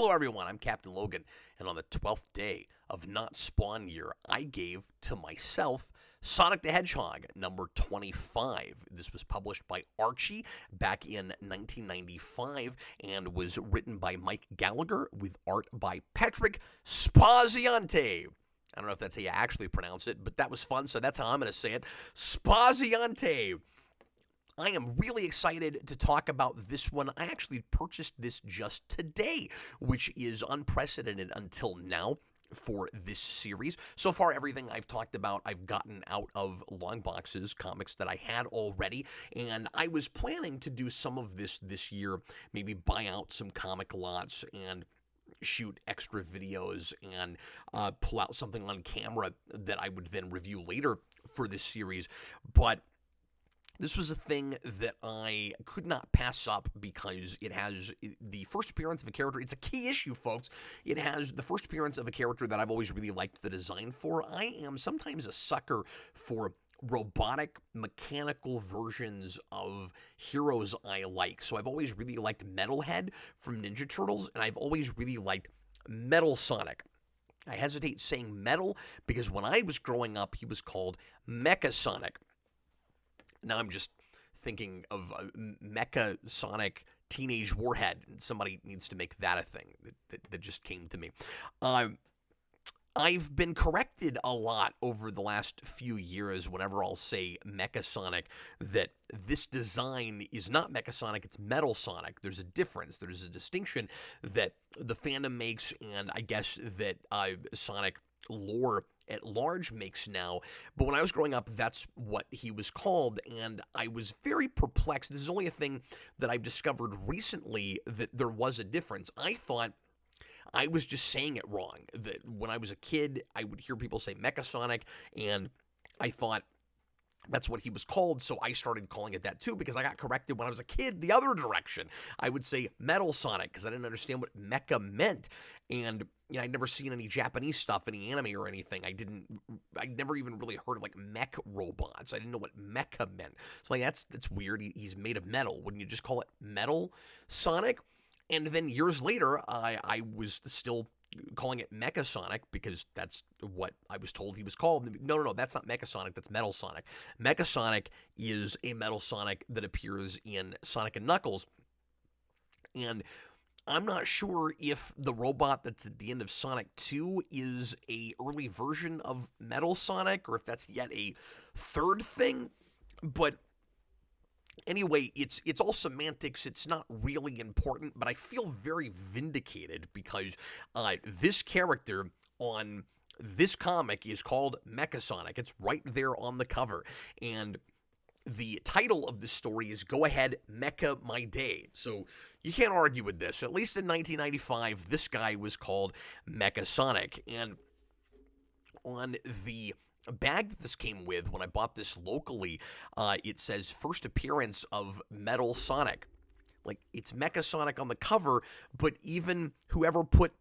Hello, everyone. I'm Captain Logan, and on the 12th day of Not Spawn Year, I gave to myself Sonic the Hedgehog number 25. This was published by Archie back in 1995 and was written by Mike Gallagher with art by Patrick Spaziante. I don't know if that's how you actually pronounce it, but that was fun, so that's how I'm going to say it. Spaziante. I am really excited to talk about this one. I actually purchased this just today, which is unprecedented until now for this series. So far, everything I've talked about, I've gotten out of long boxes, comics that I had already, and I was planning to do some of this year, maybe buy out some comic lots and shoot extra videos and pull out something on camera that I would then review later for this series. But this was a thing that I could not pass up because it has the first appearance of a character. It's a key issue, folks. It has the first appearance of a character that I've always really liked the design for. I am sometimes a sucker for robotic, mechanical versions of heroes I like. So I've always really liked Metalhead from Ninja Turtles, and I've always really liked Metal Sonic. I hesitate saying metal because when I was growing up, he was called Mecha Sonic. Now I'm just thinking of Mecha Sonic Teenage Warhead. Somebody needs to make that a thing. That just came to me. I've been corrected a lot over the last few years whenever I'll say Mecha Sonic that this design is not Mecha Sonic, it's Metal Sonic. There's a difference. There's a distinction that the fandom makes, and I guess that Sonic lore at large makes now. But when I was growing up, that's what he was called, and I was very perplexed. This is only a thing that I've discovered recently that there was a difference. I thought I was just saying it wrong. That when I was a kid, I would hear people say Mecha Sonic, and I thought that's what he was called, so I started calling it that too because I got corrected when I was a kid the other direction. I would say Metal Sonic because I didn't understand what mecha meant, and I'd never seen any Japanese stuff, any anime or anything. I'd never even really heard of like mech robots. I didn't know what mecha meant. So like that's weird. He's made of metal. Wouldn't you just call it Metal Sonic? And then years later, I was still calling it Mecha Sonic because that's what I was told he was called. No, that's not Mecha Sonic, that's Metal Sonic. Mecha Sonic is a Metal Sonic that appears in Sonic and Knuckles. And I'm not sure if the robot that's at the end of Sonic 2 is a early version of Metal Sonic or if that's yet a third thing, but anyway, it's all semantics. It's not really important, but I feel very vindicated because this character on this comic is called Mecha Sonic. It's right there on the cover. And the title of the story is Go Ahead, Mecha My Day. So you can't argue with this. At least in 1995, this guy was called Mecha Sonic. And on the bag that this came with, when I bought this locally, it says first appearance of Metal Sonic. Like, it's Mecha Sonic on the cover, but even whoever put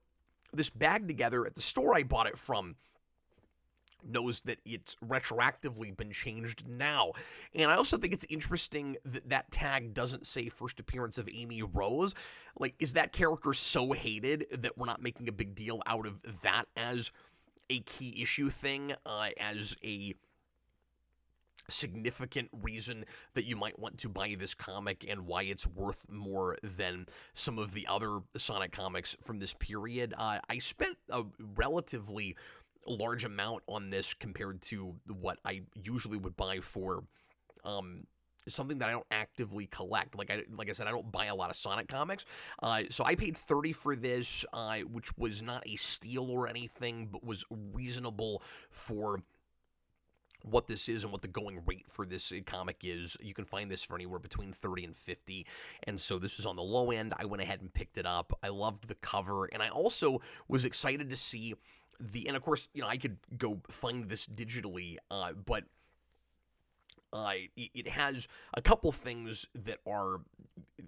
this bag together at the store I bought it from knows that it's retroactively been changed now. And I also think it's interesting that that tag doesn't say first appearance of Amy Rose. Like, is that character so hated that we're not making a big deal out of that as a key issue thing, as a significant reason that you might want to buy this comic and why it's worth more than some of the other Sonic comics from this period? I spent a relatively large amount on this compared to what I usually would buy for something that I don't actively collect. Like I said, I don't buy a lot of Sonic comics. So I paid $30 for this, which was not a steal or anything, but was reasonable for what this is and what the going rate for this comic is. You can find this for anywhere between $30 and $50, and so this was on the low end. I went ahead and picked it up. I loved the cover, and I also was excited to see and of course, I could go find this digitally, but it has a couple things that are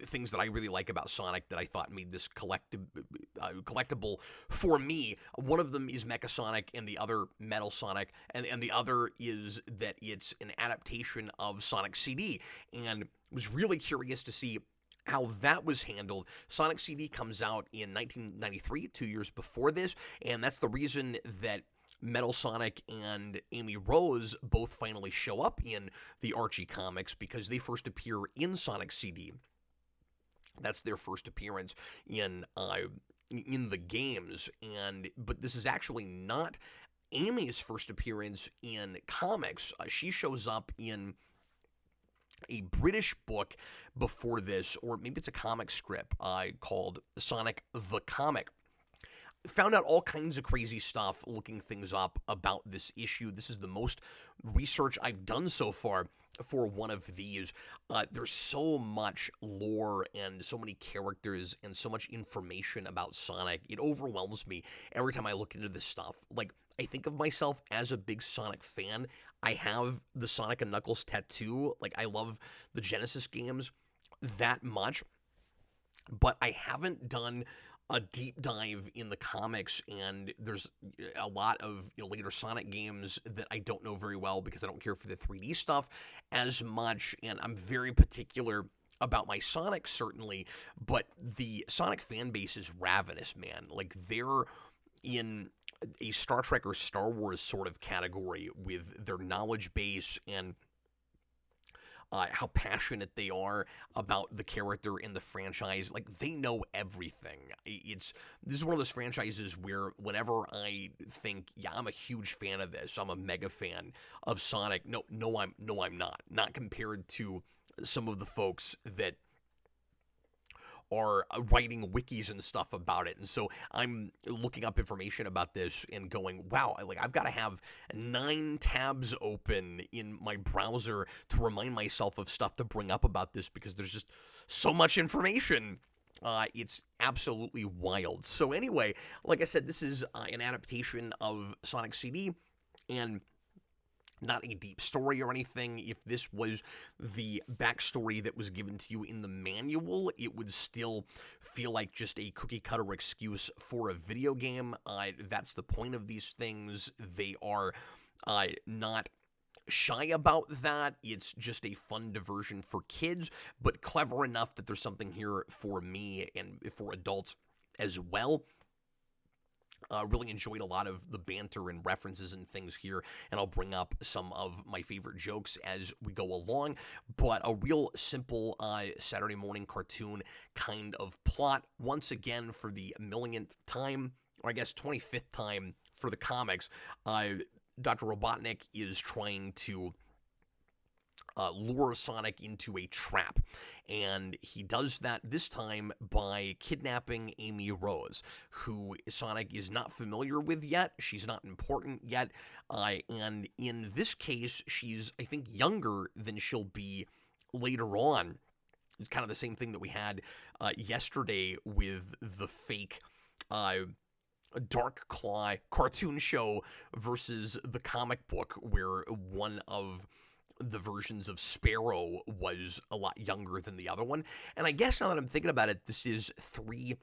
things that I really like about Sonic that I thought made this collectible for me. One of them is Mecha Sonic and the other Metal Sonic, and the other is that it's an adaptation of Sonic CD, and was really curious to see how that was handled. Sonic CD comes out in 1993, 2 years before this, and that's the reason that Metal Sonic and Amy Rose both finally show up in the Archie comics, because they first appear in Sonic CD. That's their first appearance in the games, but this is actually not Amy's first appearance in comics. She shows up in a British book before this, or maybe it's a comic strip called Sonic the Comic. Found out all kinds of crazy stuff looking things up about this issue. This is the most research I've done so far for one of these. There's so much lore and so many characters and so much information about Sonic. It overwhelms me every time I look into this stuff. Like, I think of myself as a big Sonic fan. I have the Sonic and Knuckles tattoo. Like, I love the Genesis games that much, but I haven't done a deep dive in the comics, and there's a lot of later Sonic games that I don't know very well because I don't care for the 3D stuff as much, and I'm very particular about my Sonic, certainly, but the Sonic fan base is ravenous, man. Like, they're in a Star Trek or Star Wars sort of category with their knowledge base and how passionate they are about the character in the franchise. Like, they know everything. This is one of those franchises where whenever I think, yeah, I'm a huge fan of this, I'm a mega fan of Sonic. No, I'm not. Not compared to some of the folks that are writing wikis and stuff about it. And so I'm looking up information about this and going, wow, I've got to have 9 tabs open in my browser to remind myself of stuff to bring up about this, because there's just so much information. It's absolutely wild. So anyway, like I said, this is an adaptation of Sonic CD, and not a deep story or anything. If this was the backstory that was given to you in the manual, it would still feel like just a cookie-cutter excuse for a video game. That's the point of these things. They are not shy about that. It's just a fun diversion for kids, but clever enough that there's something here for me and for adults as well. Really enjoyed a lot of the banter and references and things here, and I'll bring up some of my favorite jokes as we go along. But a real simple Saturday morning cartoon kind of plot. Once again, for the millionth time, or I guess 25th time for the comics, Dr. Robotnik is trying to lure Sonic into a trap. And he does that this time by kidnapping Amy Rose, who Sonic is not familiar with yet. She's not important yet. And in this case, she's, I think, younger than she'll be later on. It's kind of the same thing that we had yesterday with the fake Dark Claw cartoon show versus the comic book, where one of the versions of Sparrow was a lot younger than the other one. And I guess now that I'm thinking about it, this is 3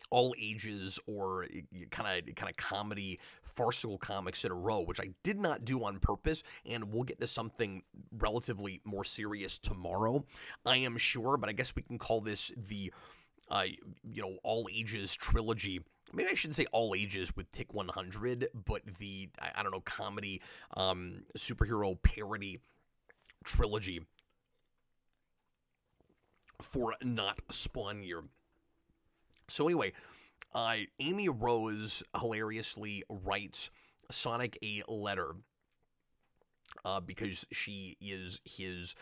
all ages or kind of comedy farcical comics in a row, which I did not do on purpose, and we'll get to something relatively more serious tomorrow, I am sure. But I guess we can call this the all ages trilogy. Maybe I shouldn't say all ages with Tick 100, but the, I don't know, comedy, superhero parody trilogy for not Spawn Year. So anyway, Amy Rose hilariously writes Sonic a letter because she is his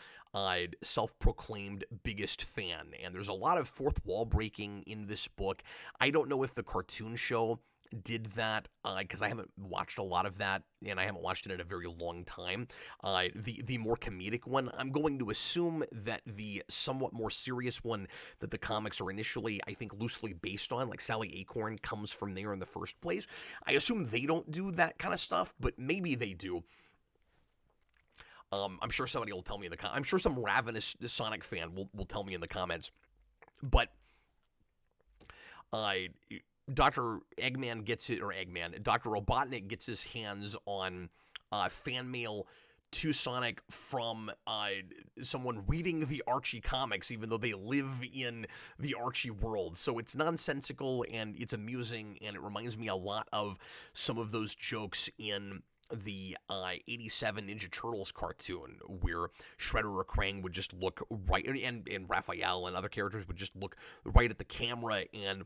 self-proclaimed biggest fan. And there's a lot of fourth wall breaking in this book. I don't know if the cartoon show did that, because I haven't watched a lot of that, and I haven't watched it in a very long time. The more comedic one, I'm going to assume that the somewhat more serious one that the comics are initially, I think, loosely based on, like Sally Acorn, comes from there in the first place. I assume they don't do that kind of stuff, but maybe they do. I'm sure somebody will tell me in the I'm sure some ravenous Sonic fan will tell me in the comments. But Dr. Eggman gets it, or Eggman, Dr. Robotnik gets his hands on fan mail to Sonic from someone reading the Archie comics, even though they live in the Archie world. So it's nonsensical and it's amusing, and it reminds me a lot of some of those jokes in the 87 Ninja Turtles cartoon, where Shredder or Krang would just look right, and Raphael and other characters would just look right at the camera and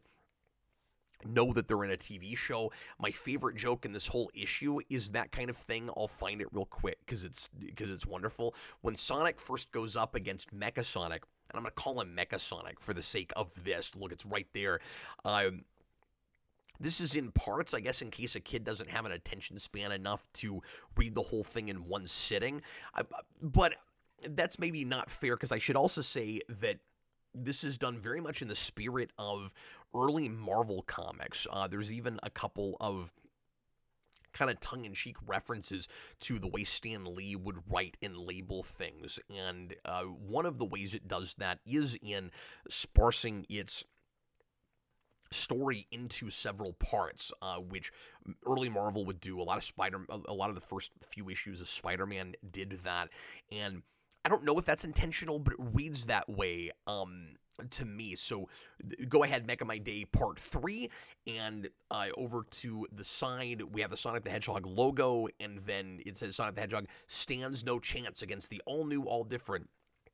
know that they're in a TV show. My favorite joke in this whole issue is that kind of thing. I'll find it real quick because it's wonderful. When Sonic first goes up against Mecha Sonic, and I'm going to call him Mecha Sonic for the sake of this. Look, it's right there. This is in parts, I guess, in case a kid doesn't have an attention span enough to read the whole thing in one sitting. But that's maybe not fair, because I should also say that this is done very much in the spirit of early Marvel comics. There's even a couple of kind of tongue-in-cheek references to the way Stan Lee would write and label things. And one of the ways it does that is in sparsing its story into several parts, which early Marvel would do. A lot of the first few issues of Spider-Man did that, and I don't know if that's intentional, but it reads that way to me. So go ahead, Mecha My Day Part 3, and over to the side, we have the Sonic the Hedgehog logo, and then it says Sonic the Hedgehog stands no chance against the all-new, all-different.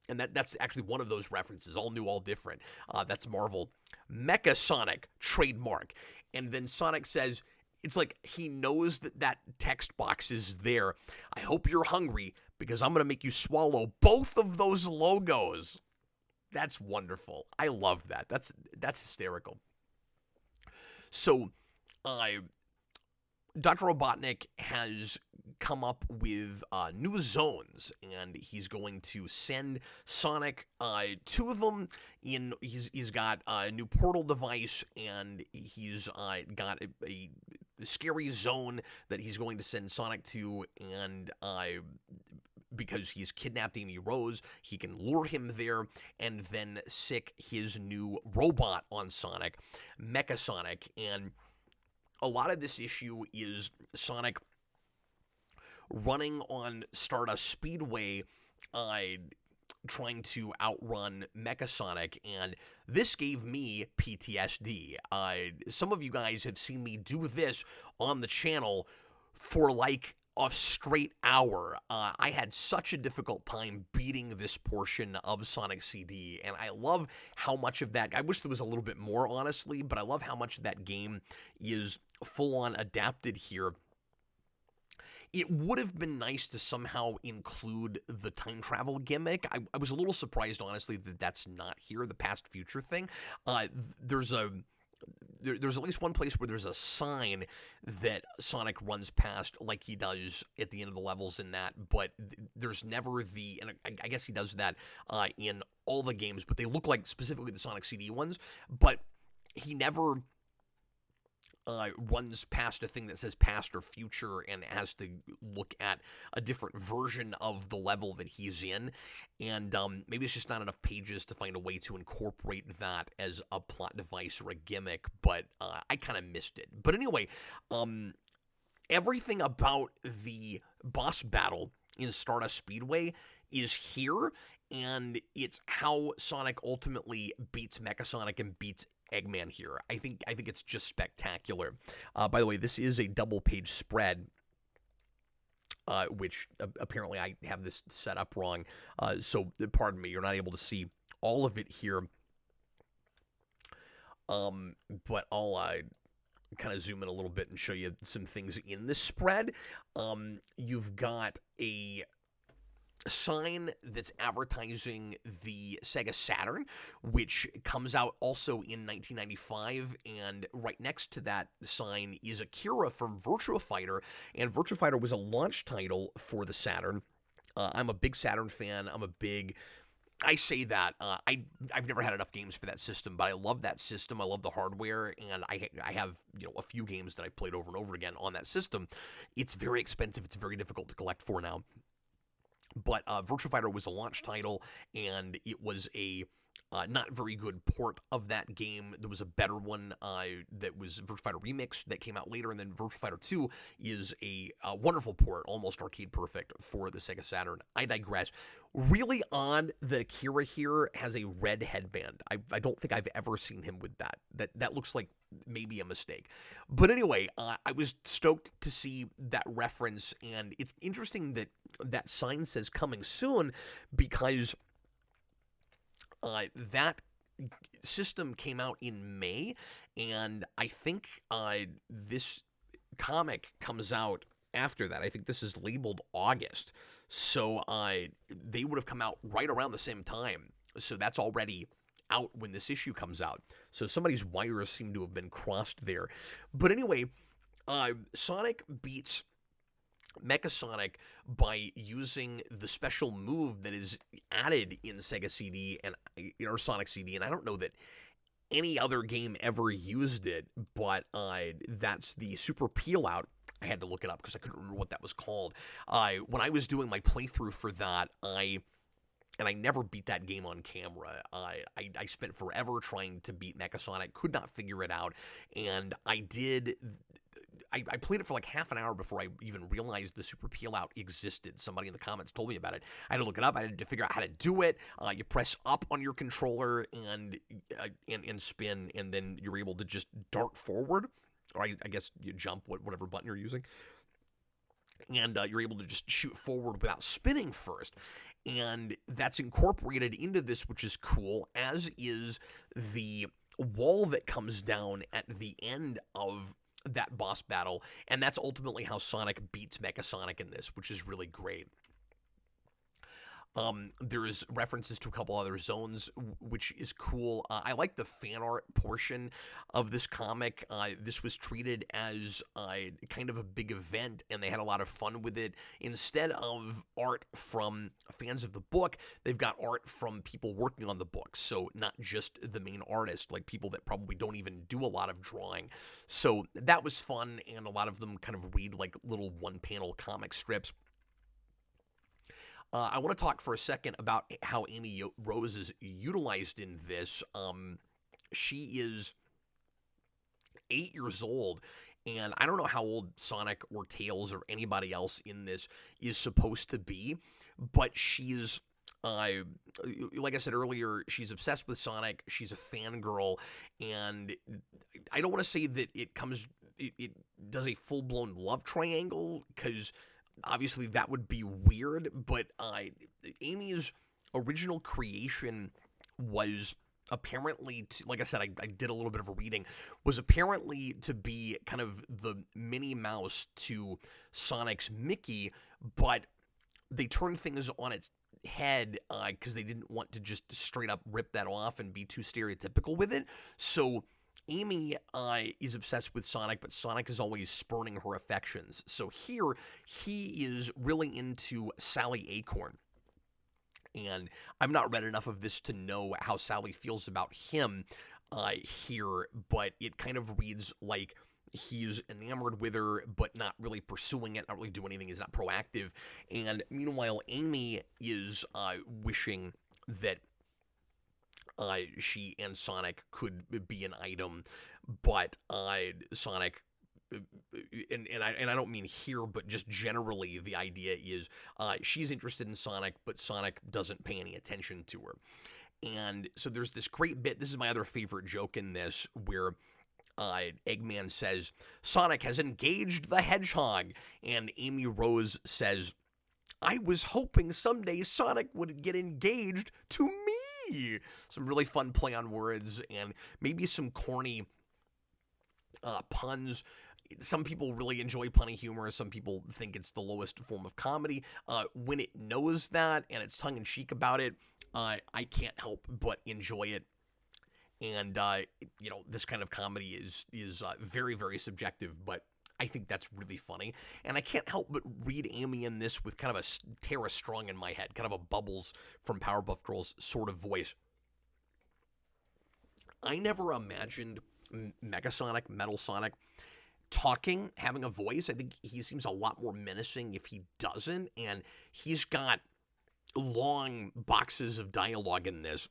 And that's actually one of those references, all new, all different. That's Marvel. Mecha Sonic, trademark. And then Sonic says, it's like he knows that text box is there. I hope you're hungry, because I'm going to make you swallow both of those logos. That's wonderful. I love that. That's hysterical. So, Dr. Robotnik has come up with new zones, and he's going to send Sonic to them. He's got a new portal device, and he's got a scary zone that he's going to send Sonic to, and because he's kidnapped Amy Rose, he can lure him there and then sick his new robot on Sonic, Mecha Sonic. And a lot of this issue is Sonic running on Stardust Speedway, trying to outrun Mecha Sonic, and this gave me PTSD. Some of you guys have seen me do this on the channel for like a straight hour. I had such a difficult time beating this portion of Sonic CD, and I love how much of that, I wish there was a little bit more, honestly, but I love how much of that game is full-on adapted here. It would have been nice to somehow include the time travel gimmick. I was a little surprised, honestly, that that's not here, the past future thing. There's at least one place where there's a sign that Sonic runs past, like he does at the end of the levels in that, but there's never and I guess he does that in all the games, but they look like specifically the Sonic CD ones, but he never runs past a thing that says past or future and has to look at a different version of the level that he's in. And maybe it's just not enough pages to find a way to incorporate that as a plot device or a gimmick, but I kind of missed it. But anyway, everything about the boss battle in Stardust Speedway is here, and it's how Sonic ultimately beats Mecha Sonic and beats Eggman here. I think it's just spectacular. By the way, this is a double-page spread, which apparently I have this set up wrong. So pardon me, you're not able to see all of it here. But I'll kind of zoom in a little bit and show you some things in this spread. You've got a sign that's advertising the Sega Saturn, which comes out also in 1995, and right next to that sign is Akira from Virtua Fighter, and Virtua Fighter was a launch title for the Saturn. I'm a big Saturn fan. I say that. I've never had enough games for that system, but I love that system. I love the hardware, and I have a few games that I played over and over again on that system. It's very expensive. It's very difficult to collect for now. But Virtua Fighter was a launch title, and it was a not very good port of that game. There was a better one that was Virtua Fighter Remix that came out later, and then Virtua Fighter 2 is a wonderful port, almost arcade perfect for the Sega Saturn. I digress. Really odd that Akira here has a red headband. I don't think I've ever seen him with that. That looks like maybe a mistake. But anyway, I was stoked to see that reference, and it's interesting that that sign says coming soon because that system came out in May, and I think this comic comes out after that. I think this is labeled August. So they would have come out right around the same time. So that's already out when this issue comes out. So somebody's wires seem to have been crossed there. But anyway, Sonic beats Mecha Sonic by using the special move that is added in Sega CD and or Sonic CD, and I don't know that any other game ever used it, but that's the Super Peel Out. I had to look it up because I couldn't remember what that was called. When I was doing my playthrough for that, I never beat that game on camera. I spent forever trying to beat Mecha Sonic, could not figure it out, and I played it for like half an hour before I even realized the Super Peel Out existed. Somebody in the comments told me about it. I had to look it up. I had to figure out how to do it. You press up on your controller and spin, and then you're able to just dart forward. Or I guess you jump, whatever button you're using. And you're able to just shoot forward without spinning first. And that's incorporated into this, which is cool, as is the wall that comes down at the end of that boss battle, and that's ultimately how Sonic beats Mecha Sonic in this, which is really great. There's references to a couple other zones, which is cool. I like the fan art portion of this comic. This was treated as kind of a big event, and they had a lot of fun with it. Instead of art from fans of the book, they've got art from people working on the book. So not just the main artist, like people that probably don't even do a lot of drawing. So that was fun, and a lot of them kind of read like little one-panel comic strips. I want to talk for a second about how Amy Rose is utilized in this. She is 8 years old, and I don't know how old Sonic or Tails or anybody else in this is supposed to be, but she's like I said earlier, she's obsessed with Sonic. She's a fangirl, and I don't want to say that it does a full-blown love triangle, because obviously that would be weird, but Amy's original creation was apparently, like I said, I did a little bit of a reading, was apparently to be kind of the Minnie Mouse to Sonic's Mickey, but they turned things on its head because they didn't want to just straight up rip that off and be too stereotypical with it. So Amy is obsessed with Sonic, but Sonic is always spurning her affections. So here, he is really into Sally Acorn. And I've not read enough of this to know how Sally feels about him here, but it kind of reads like he's enamored with her, but not really pursuing it, not really doing anything. He's not proactive. And meanwhile, Amy is wishing that she and Sonic could be an item, but Sonic, and I don't mean here, but just generally, the idea is she's interested in Sonic, but Sonic doesn't pay any attention to her. And so there's this great bit. This is my other favorite joke in this, where Eggman says, Sonic has engaged the Hedgehog, and Amy Rose says, I was hoping someday Sonic would get engaged to me. Some really fun play on words, and maybe some corny puns. Some people really enjoy punny humor. Some people think it's the lowest form of comedy. When it knows that and it's tongue-in-cheek about it, I can't help but enjoy it. And, this kind of comedy is very, very subjective, but I think that's really funny. And I can't help but read Amy in this with kind of a Tara Strong in my head, kind of a Bubbles from Powerpuff Girls sort of voice. I never imagined Mecha Sonic, Metal Sonic, talking, having a voice. I think he seems a lot more menacing if he doesn't, and he's got long boxes of dialogue in this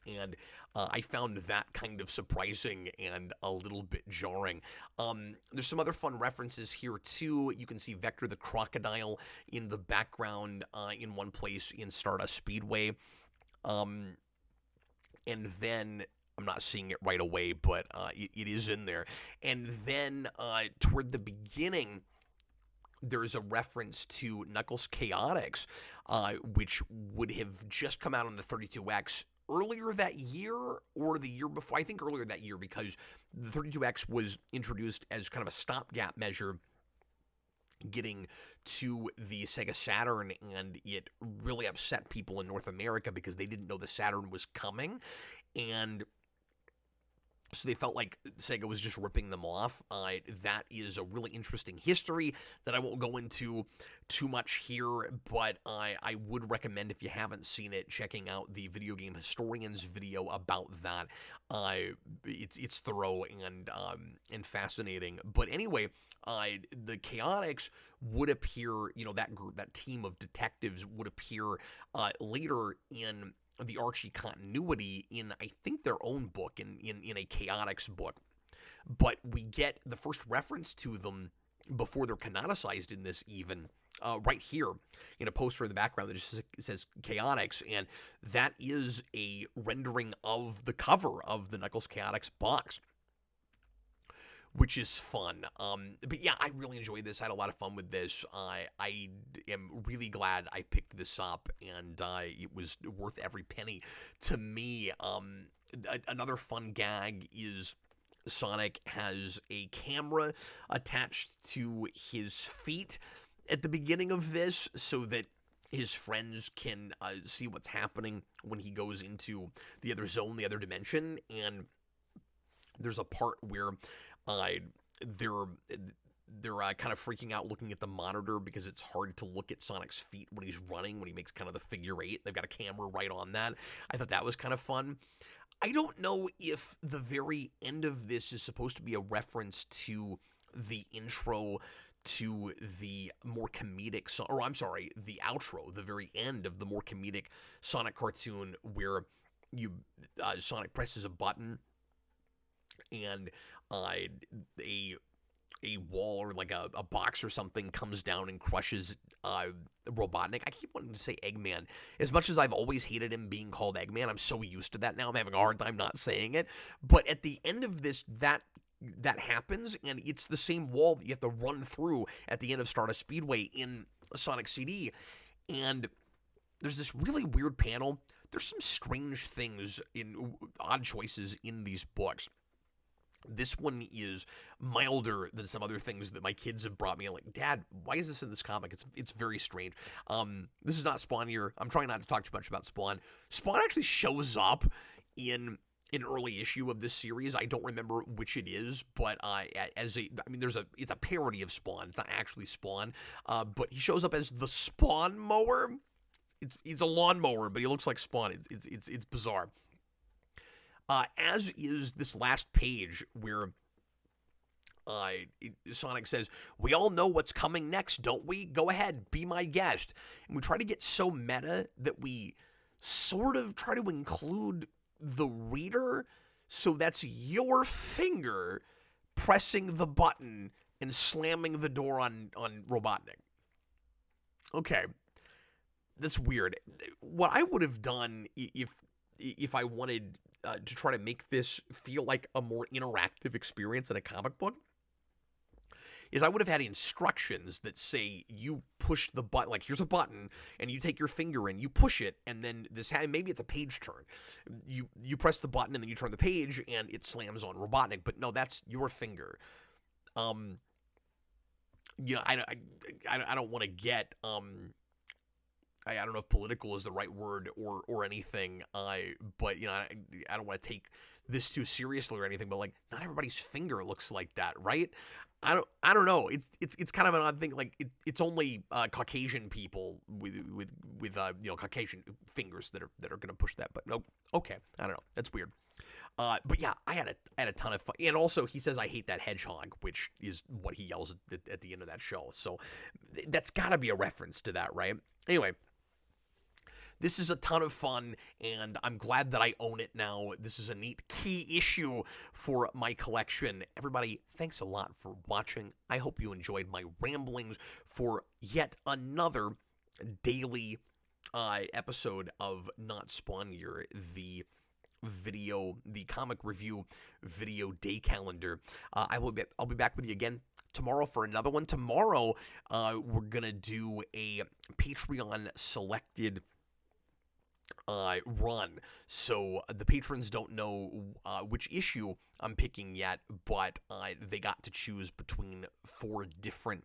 And I found that kind of surprising and a little bit jarring. There's some other fun references here, too. You can see Vector the Crocodile in the background in one place in Stardust Speedway. Um, and then I'm not seeing it right away, but it is in there. And then toward the beginning, there's a reference to Knuckles Chaotix, which would have just come out on the 32X earlier that year or the year before. I think earlier that year, because the 32X was introduced as kind of a stopgap measure getting to the Sega Saturn, and it really upset people in North America because they didn't know the Saturn was coming, and so they felt like Sega was just ripping them off. That is a really interesting history that I won't go into too much here, but I would recommend, if you haven't seen it, checking out the Video Game Historian's video about that. It's thorough and fascinating. But anyway, the Chaotix would appear, that group, that team of detectives would appear later in the Archie continuity in, I think, their own book, in a Chaotix book. But we get the first reference to them before they're canonicized in this, even right here in a poster in the background that just says Chaotix, and that is a rendering of the cover of the Knuckles Chaotix box, which is fun. But yeah, I really enjoyed this. I had a lot of fun with this. I am really glad I picked this up, and it was worth every penny to me. Another fun gag is Sonic has a camera attached to his feet at the beginning of this so that his friends can see what's happening when he goes into the other zone, the other dimension. And there's a part where they're kind of freaking out looking at the monitor because it's hard to look at Sonic's feet when he's running, when he makes kind of the figure eight. They've got a camera right on that. I thought that was kind of fun. I don't know if the very end of this is supposed to be a reference to the intro to the more comedic, the outro, the very end of the more comedic Sonic cartoon, where Sonic presses a button and a wall or like a box or something comes down and crushes Robotnik. I keep wanting to say Eggman. As much as I've always hated him being called Eggman, I'm so used to that now. I'm having a hard time not saying it. But at the end of this, that happens, and it's the same wall that you have to run through at the end of Stardust Speedway in Sonic CD. And there's this really weird panel. There's some strange things, odd choices in these books. This one is milder than some other things that my kids have brought me. I'm like, Dad, why is this in this comic? It's very strange. This is not Spawn here. I'm trying not to talk too much about Spawn. Spawn actually shows up in an early issue of this series. I don't remember which it is, but it's a parody of Spawn. It's not actually Spawn, but he shows up as the Spawn Mower. It's a lawnmower, but he looks like Spawn. It's bizarre. As is this last page where Sonic says, "We all know what's coming next, don't we? Go ahead, be my guest." And we try to get so meta that we sort of try to include the reader, so that's your finger pressing the button and slamming the door on Robotnik. Okay, that's weird. What I would have done if I wanted to try to make this feel like a more interactive experience in a comic book is I would have had instructions that say you push the button, like here's a button, and you take your finger in, you push it, and then maybe it's a page turn. You press the button and then you turn the page and it slams on Robotnik, but no, that's your finger. I don't want to get I don't know if political is the right word or anything, but I don't want to take this too seriously or anything, but like not everybody's finger looks like that, right? I don't know. It's kind of an odd thing. Like it's only Caucasian people with Caucasian fingers that are going to push that. But no, okay, I don't know. That's weird. But yeah, I had a ton of fun. And also, he says, "I hate that hedgehog," which is what he yells at the end of that show. So that's got to be a reference to that, right? Anyway, this is a ton of fun, and I'm glad that I own it now. This is a neat key issue for my collection. Everybody, thanks a lot for watching. I hope you enjoyed my ramblings for yet another daily episode of Not Spawn Gear, the comic review video day calendar. I'll be back with you again tomorrow for another one. Tomorrow, we're gonna do a Patreon selected run. So the patrons don't know which issue I'm picking yet, but they got to choose between 4 different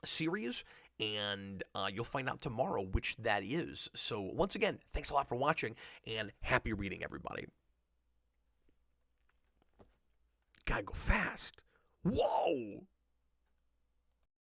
series, and you'll find out tomorrow which that is. So once again, thanks a lot for watching, and happy reading, everybody. Gotta go fast. Whoa!